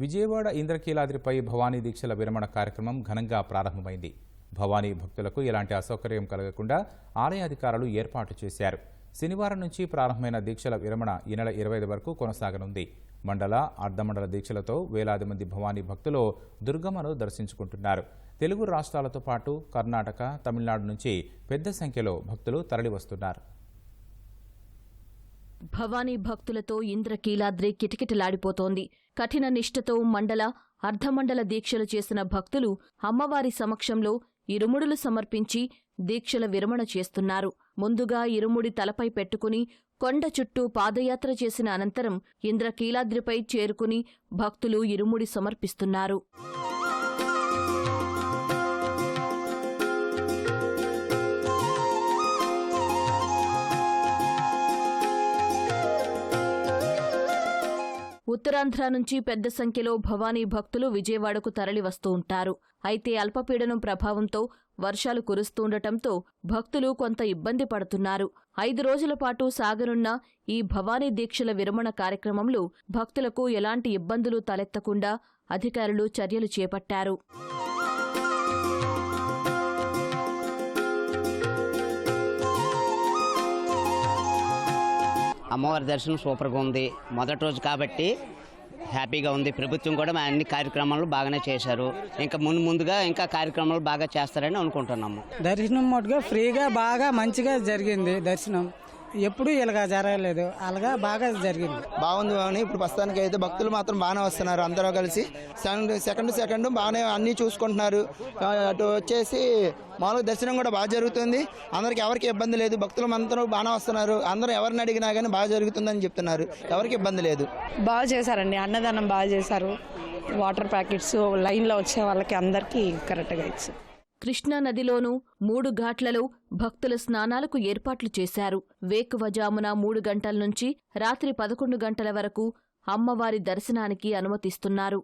విజయవాడ ఇంద్రకీలాద్రిపై భవానీ దీక్షల విరమణ కార్యక్రమం ఘనంగా ప్రారంభమైంది. భవానీ భక్తులకు ఎలాంటి అసౌకర్యం కలగకుండా ఆలయ అధికారులు ఏర్పాట్లు చేశారు. శనివారం నుంచి ప్రారంభమైన దీక్షల విరమణ ఈ నెల 25 వరకు కొనసాగనుంది. మండల, అర్ధమండల దీక్షలతో వేలాది మంది భవానీ భక్తులు దుర్గమ్మను దర్శించుకుంటున్నారు. తెలుగు రాష్ట్రాలతో పాటు కర్ణాటక, తమిళనాడు నుంచి పెద్ద సంఖ్యలో భక్తులు తరలివస్తున్నారు. భవానీ భక్తులతో ఇంద్రకీలాద్రి కిటకిటలాడిపోతోంది. కఠిన నిష్ఠతో మండల, అర్ధమండల దీక్షలు చేసిన భక్తులు అమ్మవారి సమక్షంలో ఇరుముడులు సమర్పించి దీక్షల విరమణ చేస్తున్నారు. ముందుగా ఇరుముడి తలపై పెట్టుకుని కొండ చుట్టూ పాదయాత్ర చేసిన అనంతరం ఇంద్రకీలాద్రిపై చేరుకుని భక్తులు ఇరుముడి సమర్పిస్తున్నారు. ఉత్తరాంధ్ర నుంచి పెద్ద సంఖ్యలో భవానీ భక్తులు విజయవాడకు తరలివస్తూ ఉంటారు. అయితే అల్పపీడనం ప్రభావంతో వర్షాలు కురుస్తుండటంతో భక్తులు కొంత ఇబ్బంది పడుతున్నారు. 5 రోజుల పాటు సాగనున్న ఈ భవానీ దీక్షల విరమణ కార్యక్రమంలో భక్తులకు ఎలాంటి ఇబ్బందులు తలెత్తకుండా అధికారులు చర్యలు చేపట్టారు. అమ్మవారి దర్శనం సూపర్గా ఉంది. మొదటి రోజు కాబట్టి హ్యాపీగా ఉంది. ప్రభుత్వం కూడా అన్ని కార్యక్రమాలు బాగానే చేశారు. ఇంకా ముందుగా ఇంకా కార్యక్రమాలు బాగా చేస్తారని అనుకుంటున్నాము. దర్శనం మటుగా ఫ్రీగా బాగా మంచిగా జరిగింది. దర్శనం ఎప్పుడు ఇలాగా జరగలేదు, అలాగా బాగా జరిగింది. బాగుంది. కానీ ఇప్పుడు ప్రస్తుతానికి అయితే భక్తులు మాత్రం బాగానే వస్తున్నారు. అందరూ కలిసి సెకండ్ బాగానే అన్నీ చూసుకుంటున్నారు. అటు వచ్చేసి మామూలుగా దర్శనం కూడా బాగా జరుగుతుంది. అందరికి ఎవరికి ఇబ్బంది లేదు. భక్తులు అందరూ బాగానే వస్తున్నారు. అందరూ ఎవరిని అడిగినా కానీ బాగా జరుగుతుందని చెప్తున్నారు. ఎవరికి ఇబ్బంది లేదు. బాగా చేశారండి. అన్నదానం బాగా చేశారు. వాటర్ ప్యాకెట్స్ లైన్లో వచ్చే వాళ్ళకి అందరికీ కరెక్ట్గా ఇచ్చారు. కృష్ణా నదిలోనూ 3 ఘాట్లలో భక్తుల స్నానాలకు ఏర్పాట్లు చేశారు. వేకువజామున 3 గంటల నుంచి రాత్రి 11 గంటల వరకు అమ్మవారి దర్శనానికి అనుమతిస్తున్నారు.